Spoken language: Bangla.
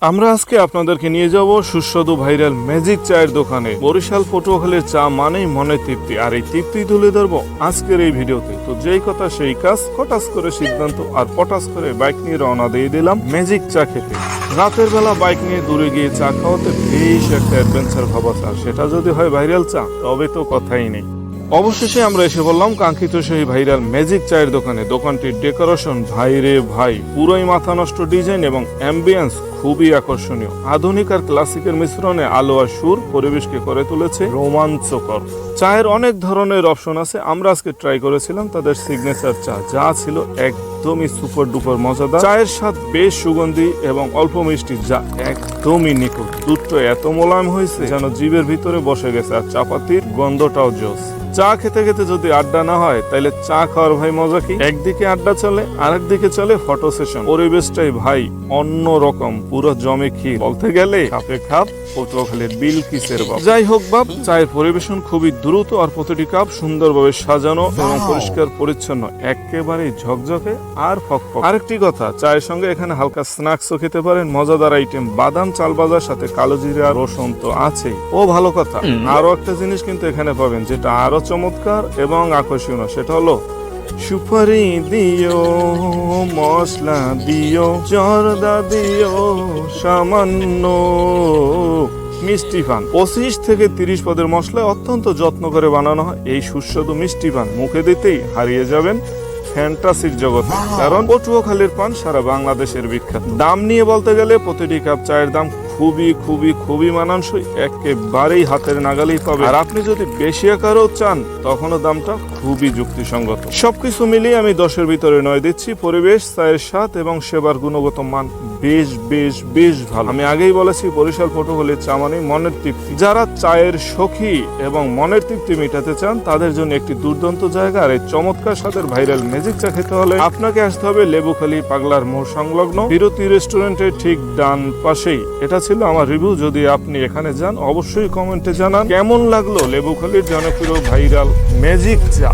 আমরা আজকে আপনাদেরকে নিয়ে যাব সুস্বাদু ভাইরাল ম্যাজিক চায়ের দোকানে। বরিশাল পটুয়াখালীর চা মানেই মনের তৃপ্তি, আর এই তৃপ্তি তুলে ধরবো আজকের এই ভিডিওতে। তো যেই কথা সেই কাজ, হঠাৎ করে সিদ্ধান্ত আর পটাস করে বাইক নিয়ে রওনা দিয়ে দিলাম ম্যাজিক চা খেতে। রাতের বেলা বাইক নিয়ে দূরে গিয়ে চা খাওয়াতে বেশ একটা অ্যাডভেঞ্চার ভাবা চা, সেটা যদি হয় ভাইরাল চা তবে তো কথাই নেই। অবশেষে আমরা এসে বললাম কাঙ্ক্ষিত সেই ভাইরাল ম্যাজিক চায়ের দোকানে। দোকানটির ডেকোরেশন ভাই রে ভাই, পুরোই মাথা নষ্ট ডিজাইন এবং অ্যাম্বিয়েন্স খুবই আকর্ষণীয়। আধুনিক আর ক্লাসিকের মিশ্রণে আলো আর সুর পরিবেশকে করে তুলেছে রোমাঞ্চকর। চায়ের অনেক ধরনের অপশন আছে। আমরা আজকে ট্রাই করেছিলাম তাদের সিগনেচার চা, যা ছিল একদমই সুপার ডুপার মজাদার। চায়ের স্বাদ বেশ সুগন্ধি এবং অল্প মিষ্টি, যা একদমই নিখুঁত। দুধটা এত মোলায়েম হয়েছে যেন জিভের ভিতরে বসে গেছে, আর চাপাতির গন্ধটাও জোস। চা খেতে খেতে যদি আড্ডা না হয় তাহলে চা খাওয়ার ভাই মজা কি? একদিকে আড্ডা চলে, আরেকদিকে চলে ফটো সেশন। পরিবেশটাই ভাই অন্য রকম, পুরো জমে ক্ষীর। বলতে গেলে কাপে খাপ পটুয়াখালীর বিলকিসের বাপ। যাই হোক বাপ, চায়ের পরিবেশন খুবই দ্রুত আর প্রতিটি কাপ সুন্দরভাবে সাজানো এবং পরিষ্কার পরিচ্ছন্ন, একেবারে ঝকঝকে আর ফকফক। আরেকটি কথা, চায়ের সঙ্গে এখানে হালকা স্ন্যাক্সও খেতে পারেন। মজাদার আইটেম বাদাম, চাল ভাজার সাথে কালো জিরা, রসুন তো আছেই। ও ভালো কথা, আরো একটা জিনিস কিন্তু এখানে পাবেন যেটা আরো চমৎকার এবং আকর্ষণীয়, সেটা হলো সুপারি দিও, মশলা দিও, জর্দা দিও সামান্য, মিষ্টি পান। 25 থেকে 30 পদের মশলায় অত্যন্ত যত্ন করে বানানো হয় এই সুস্বাদু মিষ্টি পান। মুখে দিতেই হারিয়ে যাবেন ফ্যান্টাসির জগতে, কারণ পটুয়াখালীর পান সারা বাংলাদেশের বিখ্যাত। দাম নিয়ে বলতে গেলে প্রতিটি কাপ চায়ের দাম খুবই খুবই খুবই মানানসই, একেবারেই হাতের নাগালেই পাবে। আর আপনি যদি বেশি আকারেও চান তখনও দামটা খুবই যুক্তিসঙ্গত। সবকিছু মিলিয়ে আমি 10-এর ভিতরে 9 দিচ্ছি। পরিবেশ, চায়ের স্বাদ এবং সেবার গুণগত মান বেশ বেশ বেশ ভালো। আমি আগেই বলেছি বরিশাল পটুয়াখালীর চা মানে মনের তৃপ্তি। যারা চায়ের সখী এবং মনের তৃপ্তি মেটাতে চান তাদের জন্য একটি দুর্দান্ত জায়গা। আর এই চমৎকার স্বাদের ভাইরাল ম্যাজিক চা খেতে হলে আপনাকে আসতে হবে লেবুখালী পাগলার মোড় সংলগ্ন বিরতি রেস্টুরেন্টের ঠিক ডান পাশেই। এটা ছিল আমার রিভিউ। যদি আপনি এখানে যান অবশ্যই কমেন্টে জানান কেমন লাগলো লেবুখালীর জনপ্রিয় ভাইরাল ম্যাজিক চা।